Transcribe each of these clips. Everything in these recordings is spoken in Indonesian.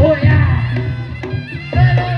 Oh yeah!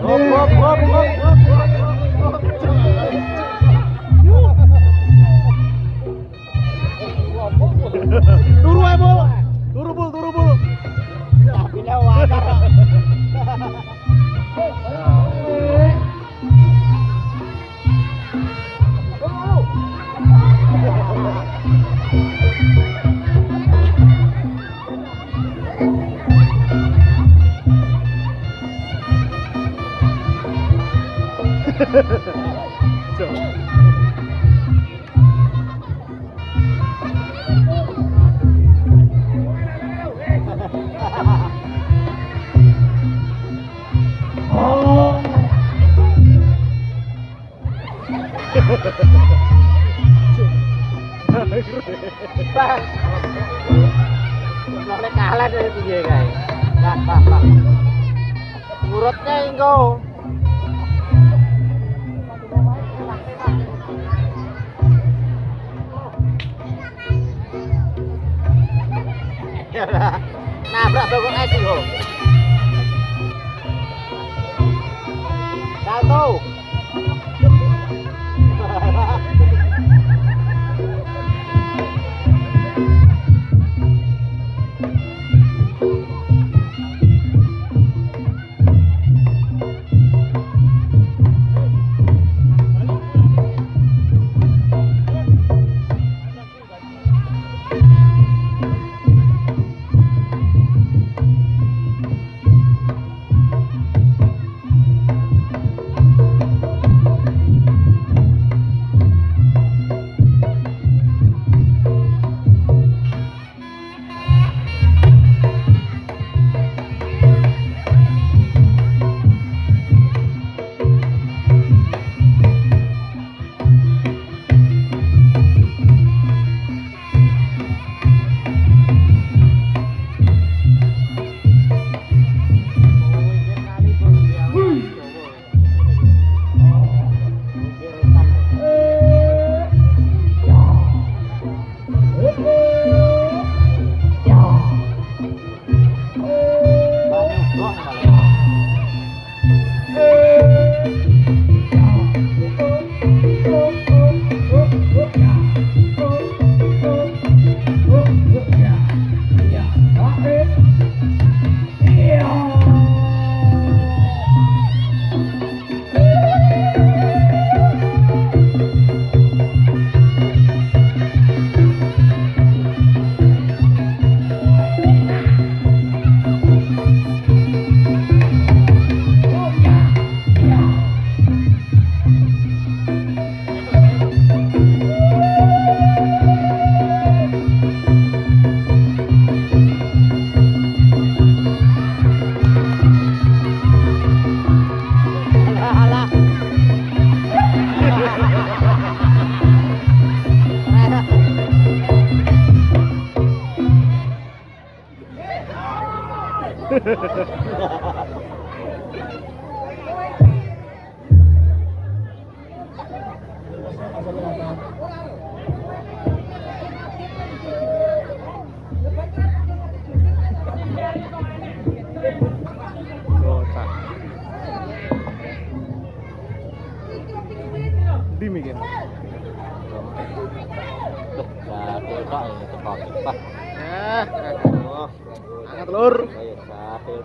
Hop hop hop hop hop. Turu ae, Bul. Turu, Bul. Pindah wakar. Boleh kalah dari piye kae. Bah. Urutnya engko. Nabrak toko es yo. Satu. Di mikir. Angkat lur.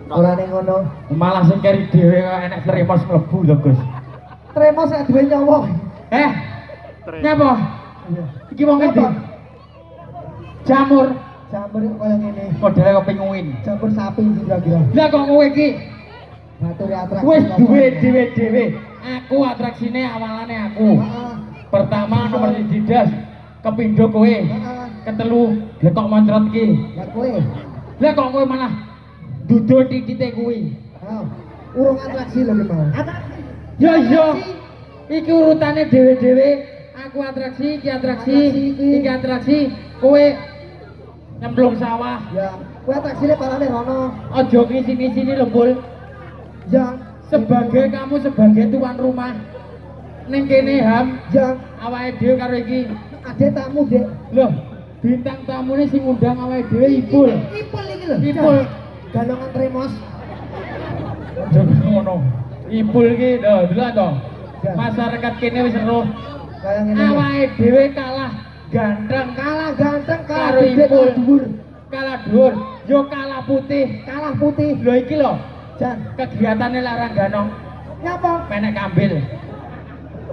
Ora ning ngono. Malah sing keri dhewe kok enek tremos mlebu lho, Gus. Tremos nek duwe nyawa. Nyapa? Iki wong endi? Jamur. Jamur kaya ngene. Modele kok penguin. Jamur sapi kira-kira. Lah kok kowe iki Batur atraksi. wis duwe dhewe-dhewe. Aku atraksine awalane aku. Heeh. Pertama nomor 1 das kepindho kowe. Heeh. Ketelu lekok moncrot iki. Ya kowe. Lah kok kowe malah duduk tikite kuwi. Heeh. Urung atraksi lho ki mau. Ya iya. Iki urutane dhewe-dhewe. Aku atraksi, iki atraksi, iki atraksi. Kowe nyemplung sawah. Ya, kowe atraksine parane rono. Aja ngisi-ngisini lho, Bul. Yang Sebagai kamu sebagai tuan rumah ning kene Ham, yang awake dhewe karo iki. ada tamu, Dek. Loh, bintang tamune sing ngundang awake dhewe Ipul. Ipul iki lho. Ipul. Galongan tremos. Aja ngono. Ipul iki lho, delok to. Ya. Masyarakat kene wis eruh. Kaya ngene. Awake dhewe kalah ganteng Kalah ganteng, kalah karo gede, Ipul. kalah dhuwur. kalah dhuwur yo kalah putih. Kalah putih. Lho iki lho Jan, kegiatane larang ganong nyapa? menek kambil.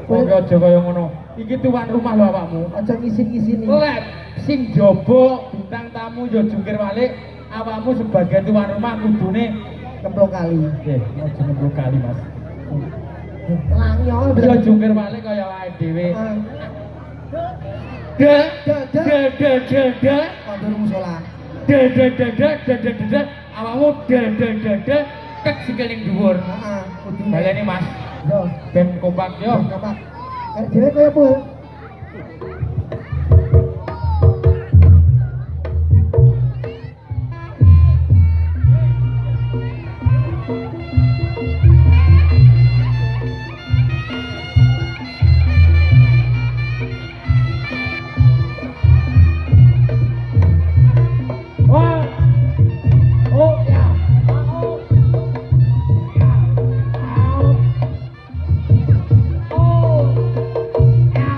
Kowe aja kaya ngono. Iki tuan rumah lho awakmu. Aja ngisin-ngisini. Lek sing jaba bintang tamu yo jungkir balik, awakmu sebagai tuan rumah kudune Kemplong kali. aja nembung kali Mas. Langyo. Yo jungkir balik kaya awake dhewe. Ah, De de, de. de Kondur musola. de awakmu de tek sikil ning dhuwur. Heeh, kudune. Baleni Mas, Yo, ben kompak yo. apa? Kayak dhewe kaya Pul. Oh ya. Oh. Ya. Oh. Ya.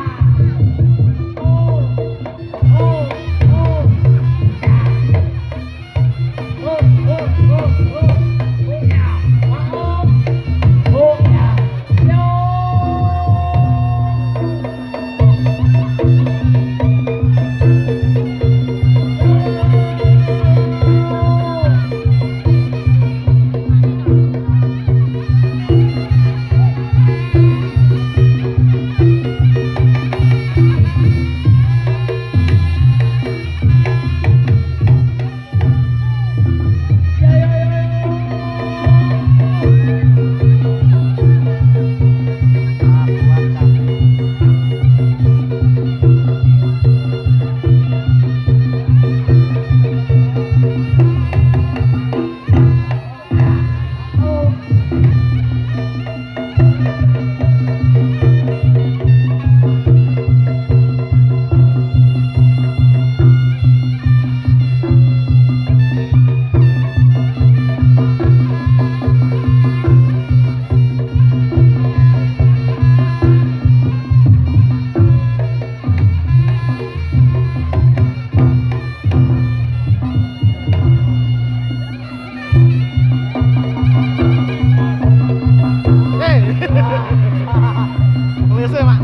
Lese, Mak.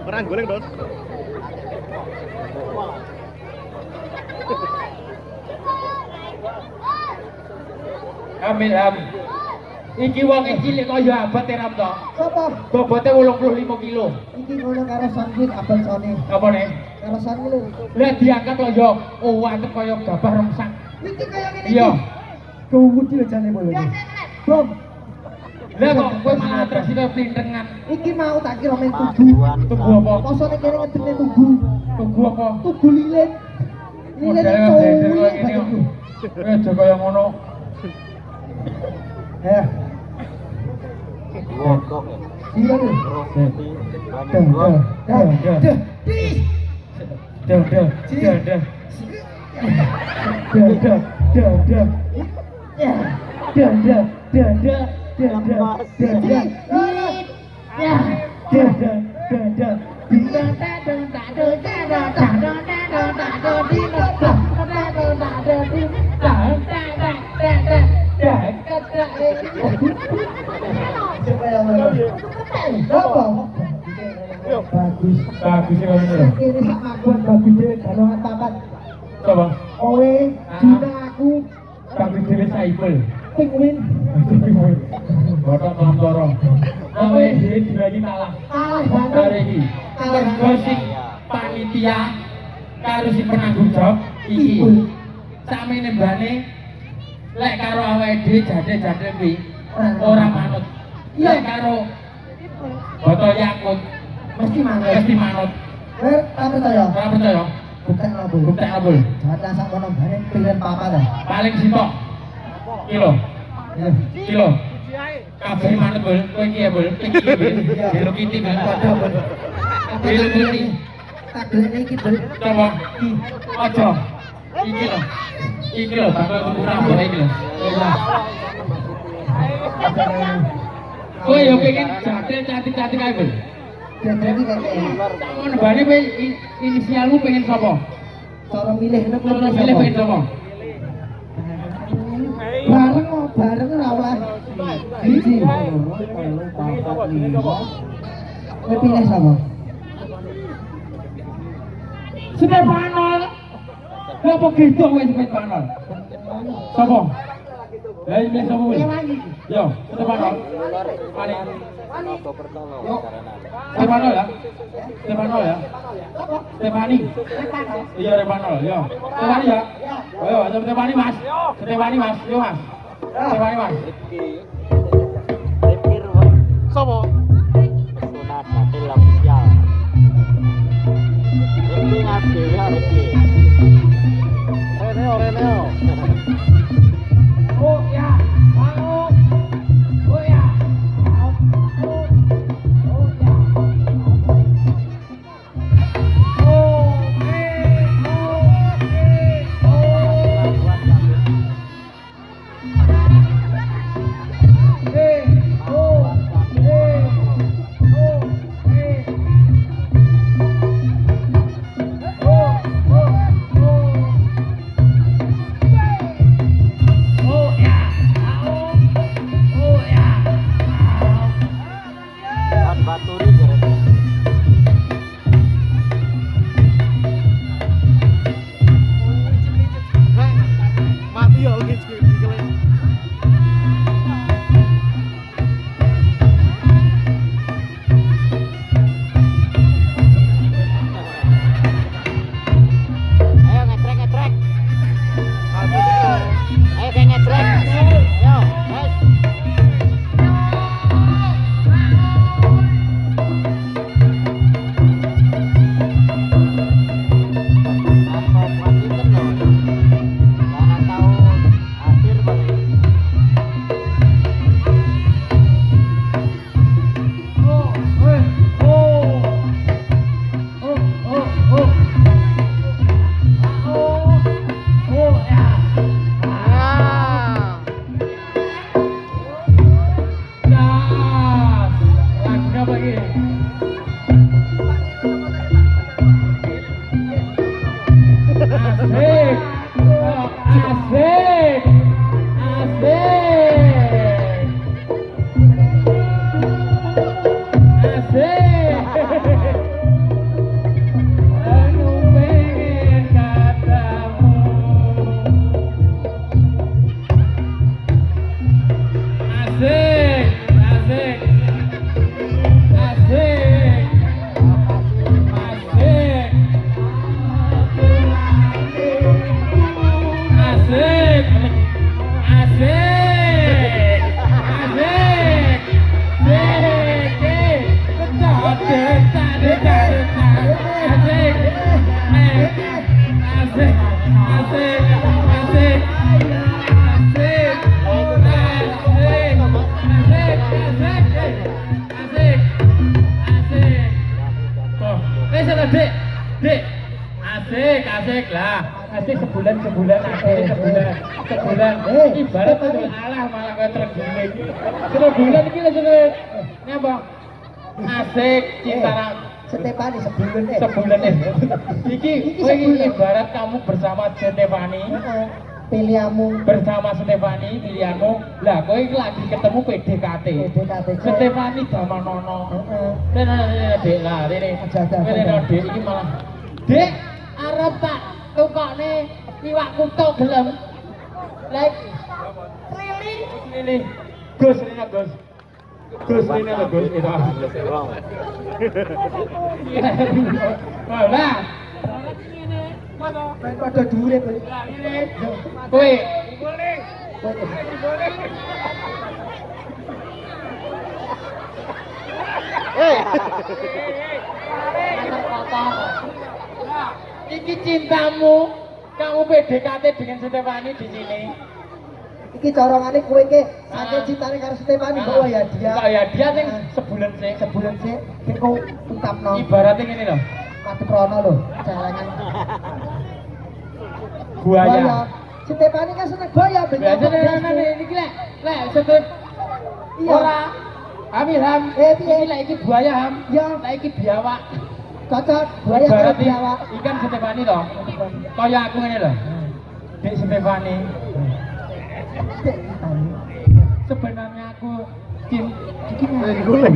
Orang goleng, Dos. Ham. Iki wong cilik kaya abot Ram to. Sopo? Bobote 85 kilo. Iki ngono karo sangkit abang sone. Apa nih? Karo sangkit lho. Lah diangkat lho yo. Oh, antep kaya gabah remsak. Iki kaya ngene Iya. Gawudi lho jane Pul. Bom. Lah kok kowe malah terus iki plintengan. Iki mau tak kira men tugu. Tugu apa? Kosone kene ngedene tugu. Tugu apa? Tugu lilin. Lilin Modele itu. blender kaya ngene yo. Kowe aja kaya ngono. Ya. Wokok ya. Iya lho. Bagus. Bagus ya ngono. Ini sak mabon bagus dhewe galongan papat. Coba. Kowe, Dina aku, Bagus dhewe Saipul. Penguin. Botok Mantoro. Awe dhewe dibagi kalah. Kalah banget. Karo iki. Mergo sing panitia karo sing penanggung jawab iki. Sakmene mbane lek karo awake dhewe jade-jade kuwi ora manut. Lek karo botol Yakult Mesti manut. mesti manut. Kowe tak percaya? Ora percaya? Bukan apa. Bukti abul. Jatah sak kono bare pilihan papat dah. Paling sitok. Kilo. Ya. Kilo. Kabeh manut bol, kowe iki ya bol, iki bol. Hello Kitty bol. Hello Kitty. Tak gelene iki, Bol. Coba. Aja. Iki lho. Iki lho bakal kurang bol iki lho. Kowe yo pengen jate cantik-cantik kae bol. Jadi kayak Mun bane kowe inisialmu pengen sapa? cara milih nek Coba pilih pengen sapa? bareng ora oleh. Biji. Kowe pilih sapa? Stefanol. Lha apa gitu kowe Stefanol? Sapa? Lah iki sapa kowe? Yo, Stefanol. Paling Stefanol ya? Stefanol ya? Stefani. Iya Stefanol, yo. Stefani ya? Ayo, Stefani Mas. Stefani Mas, yo Mas. Stefani Mas. Rifki Ruh. Sopo? Sunat Batil Official. Rifki ngasih ya Rifki. Reneo. Oh ya, mau. Oh ya. Oh ya. Baturi jarene. Mati ya gitu. Ayo ngetrek. Ayo kayak ngetrek. Yo, guys. Atau Washington loh. Karena tahun akhir balik. Asik lah, asik sebulan ibarat tuh alah malah kayak tergiling. Sebulan ini lah sebulan. Ini apa? Asik cinta Stefani sebulan Iki ibarat kamu bersama Stefani. Pilihanmu bersama Stefani, pilihanmu. Lah kowe iki lagi ketemu PDKT. Stefani Damanono. Dek lah rene. Rene Dek iki malah. Dek arep tak tukokne iwak kutuk gelem. Like Lili. Gus rene Gus. Gus rene lho Gus itu. Lah. pada dure balik. Kowe iki cintamu, kamu PDKT dengan Stefani di sini. Iki corongane kowe iki saking cintane karo Stefani bawa ya dia. Kok ya dia sing sebulan sih. Sebulan sih iki kok ungkapno. Ibaratnya ngene lho. Mati krono lho, celengan. Buaya. Stefani kan seneng buaya Biasanya iki lek Stef Iya. ora Amil ham, piye? iki lek iki buaya ham, Ya. lek iki biawak. Cocok buaya karo Ibaratnya biawak. ikan Stefani toh. Kaya aku ngene lho. Dek Stefani. Sebenarnya aku Gulung.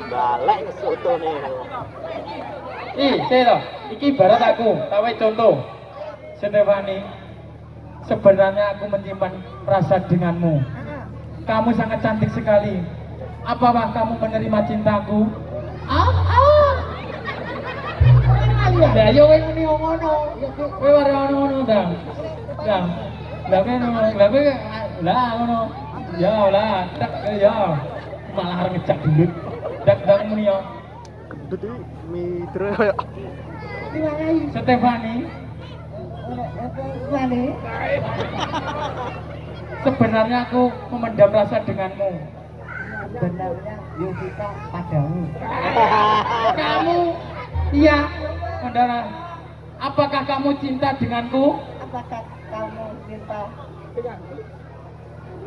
Balik soto nih. Iki ibarat aku, tawe contoh. Stefani, sebenarnya aku menyimpan rasa denganmu. Kamu sangat cantik sekali. Apakah kamu menerima cintaku? Ya yo kowe muni ngono. Kowe ora ngono ta. Ya. Lah kowe ngono. Ya lah, tak ya. Malah arep ngejak dulut. Dak muni yo. Jadi mitra kayak Stefani, sebenarnya aku memendam rasa denganmu. Sebenarnya Yovita padamu. Kamu, iya, saudara. Apakah kamu cinta denganku? Apakah kamu cinta?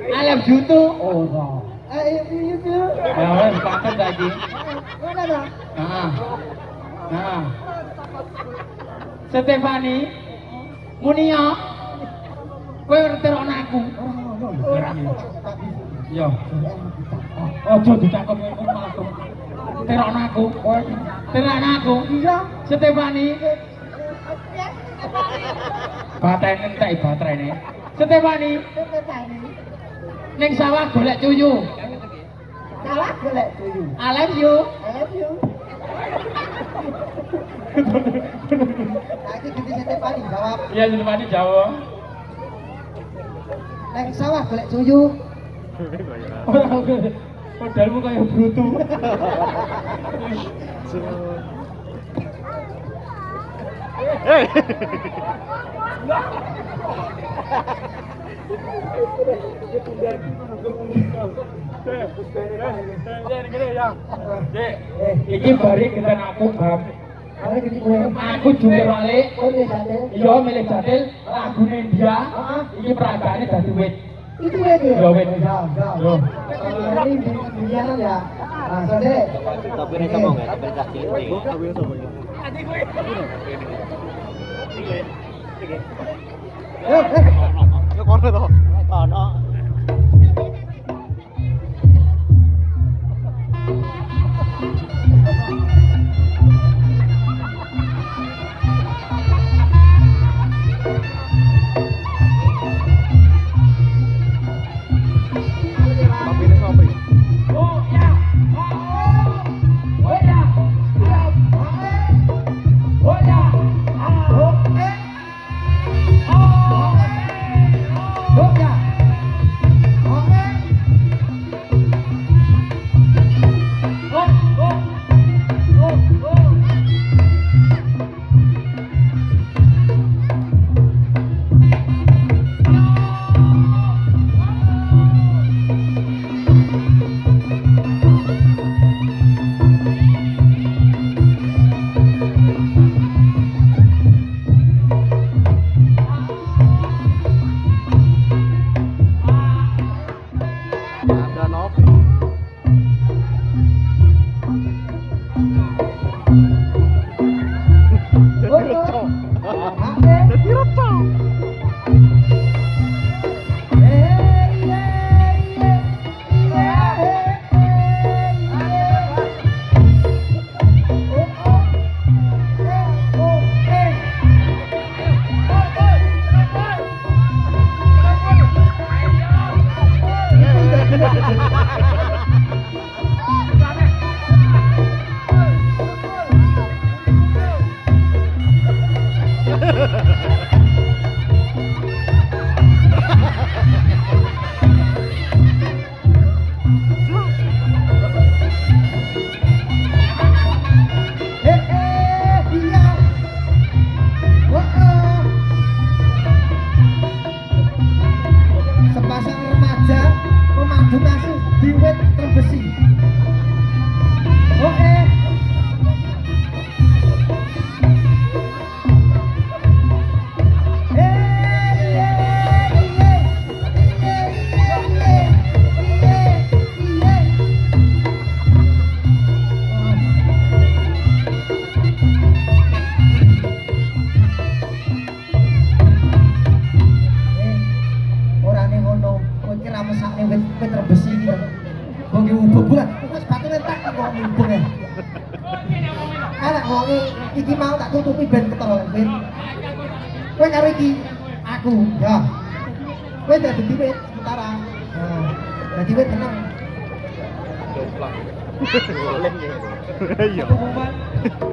I love you too. Oh, no. Itu. Ya wes paket lagi. Mana dong? Nah. Stefani, Munia, kowe ngerti aku. Yo. Ojo dicakep kowe malah terokno aku. Terokno aku. Iya. Stefani. Baterai entek baterainya. Stefani, ning sawah golek cuyu. Salah golek tuyu. I love you. I love you. Nah, ini gede Stefani jawab. Iya, Stefani jawab. Neng sawah golek tuyu. Ora modalmu kayak brutu. Hei. Iki bari kita aku bab. Ada gede kowe. Aku jungkir balik. Oh, ini jatuh. Iya milik Jatil, lagune dia. Iki peragane dadi wit. Itu ya dia. Ya, wit. Yo. Ini dunia ya. Nah, sore. Tapi ini sama nggak? Tapi ini ini. Tapi yang sama ya. Yo, Yo kono toh. Oh no. Tapi ini sama ya. Oh ya. Oh ya. Oh ya. Oh ya. wonge iki mau tak tutupi ben ketara ben. Kowe karo iki aku, ya. Kowe dadi wit sementara. Nah, dadi wit tenang. Boleh ya. Iya. Pengumuman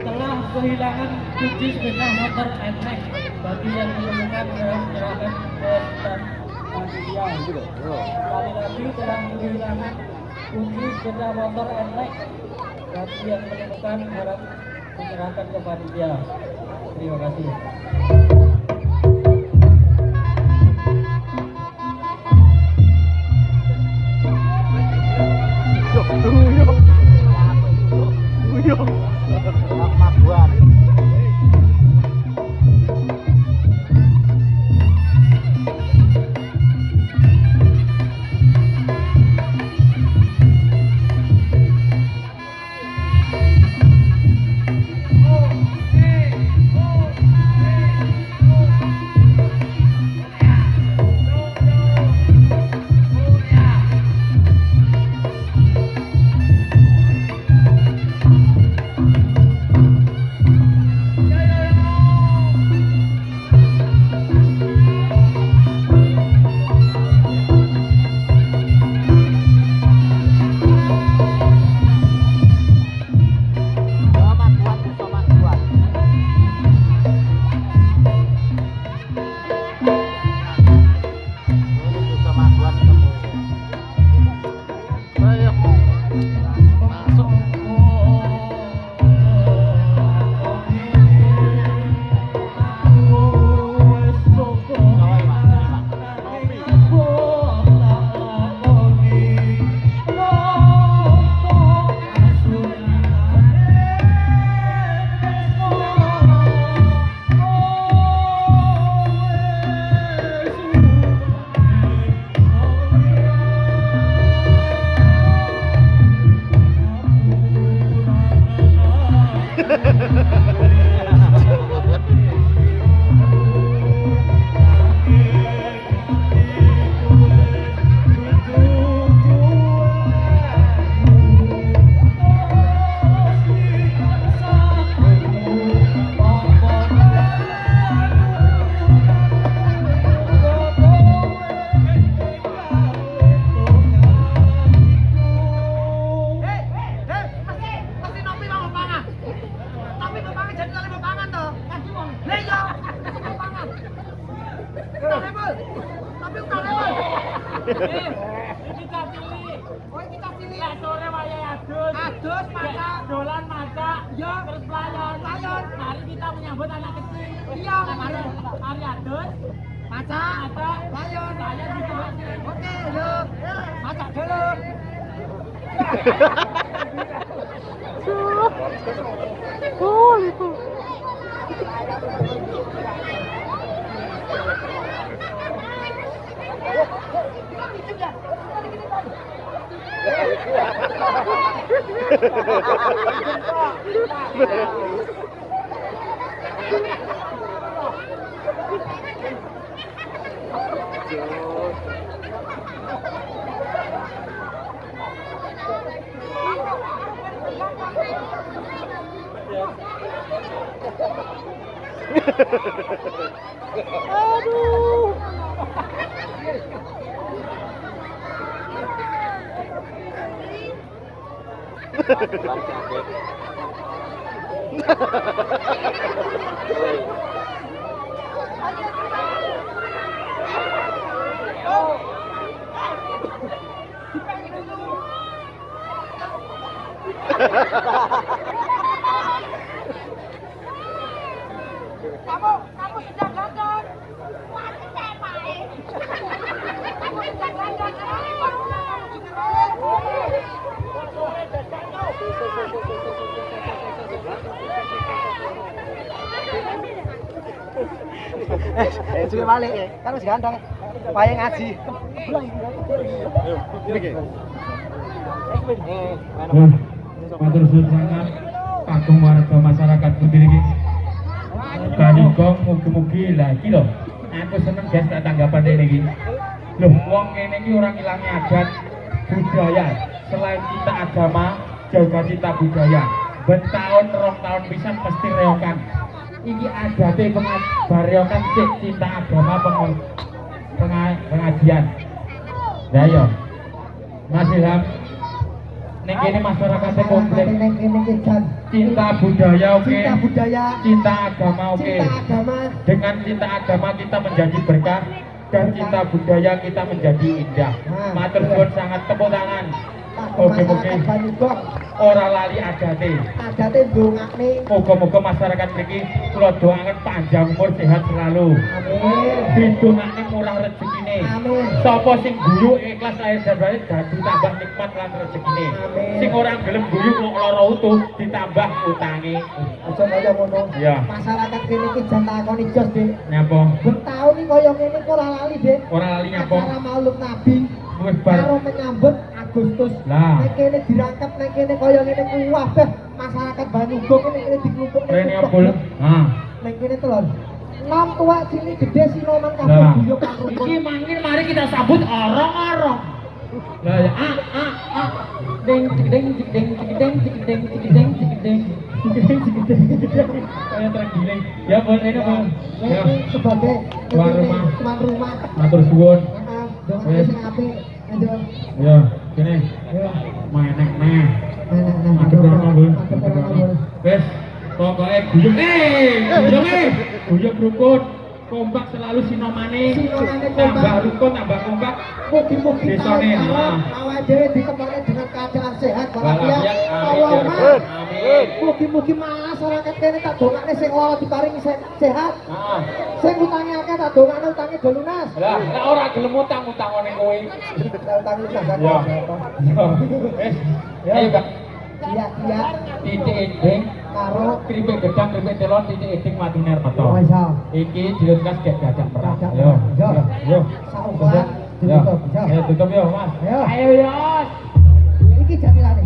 telah kehilangan kunci sepeda motor NMAX. Bagi yang menemukan harus menyerahkan ke staf panitia. Sekali lagi telah kehilangan kunci sepeda motor NMAX. Bagi yang menemukan harap menyerahkan ke panitia. Terima kasih. Mabuan. Adus maca, dolan maca, ya terus pelayan. Mari kita menyambut anak kecil. Iya, mari adus, maca, pelayan gitu. Oke, yuk. Maca dulu. itu. Aduh. Kamu sudah gagal. Waduh, saya baik. Kamu sudah gagal. Juga balik ya, kan masih ganteng. Payah ngaji. Matur suwun sangat kagem warga masyarakat Budir iki. Kanikong mugi-mugi lah iki lho. Aku seneng guys tak tanggapan dene iki. Loh, wong ngene iki ora ngilangi adat budaya. Selain kita agama, jaga kita budaya. Betaun rong tahun pisan mesti reokan. Iki adate bariokan sik cinta agama pengajian. Lah yo. Mas Ilham. Ning kene masyarakate komplek Ning kene iki jan. cinta budaya oke. Cinta budaya, Cinta agama oke. cinta agama. Dengan cinta agama kita menjadi berkah dan cinta budaya kita menjadi indah. Matur suwun sangat, tepuk tangan. Oke. Banyugong Ora lali adate. adate ndongakne. Moga-moga masyarakat mriki kula doaken panjang umur sehat selalu. Amin. Didongakne murah rezekine. Amin. Sapa sing guyu ikhlas lahir dan batin dadi tambah nikmat lan rezekine. Amin. Sing ora gelem guyu kok lara utuh ditambah utange. Aja kaya ngono. Iya. Masyarakat kene iki jan takoni jos, Dik. Nyapa? Betaun iki kaya ngene kok ora lali, Dik. Ora lali nyapa? Acara Maulid Nabi Wis bar. karo menyambut Agustus. Lah. Nek kene dirangkep nek kene kaya ngene ku wabah masyarakat Banyugong kene kene diklumpukne. Rene apul. Ha. Nek kene telon. Nom tua sini gede sinoman Lah. kabeh guyu kang Iki mangkin mari kita sambut orong-orong. Lah ya ding ding ding ding ding ding ding kayak terenggiling. Ya boleh ini Bang. Ya. sebagai Tuan rumah. tuan rumah. Matur suwun. Heeh, dongan Wes. sing apik. Ayo. Ya, kene Ayo. menek neh. Nah. Adep rono, Bul. Adep rono, Bul. Wes, pokoke guyub rukun, kompak selalu sinomane. Sinomane Tambah kompak. rukun, tambah kompak. Mugi-mugi Desane, ha. awake dhewe dikembangke dengan keadaan sehat Walafiat, walafiat. amin. Allahumma. Amin. Mugi-mugi masyarakat kene tak dongakne sing lara diparingi sehat. Heeh. Sing utange akeh tak dongakne utange do lunas. Lah, nek ora gelem utang-utang ngene kowe. Utang lunas kan. Ya. Wes, ayo Kak. Iya. Titik ending Karo keripik gedang, keripik telon, titik ending mati nerpeto. Oh, iya. Iki dilengkas gek dadak perang. Dadak Yo. perang. Yo. saungklan Yo. ditutup. Ayo tutup yo, Mas. Ayo. Ayo, Yos. Iki jamilane.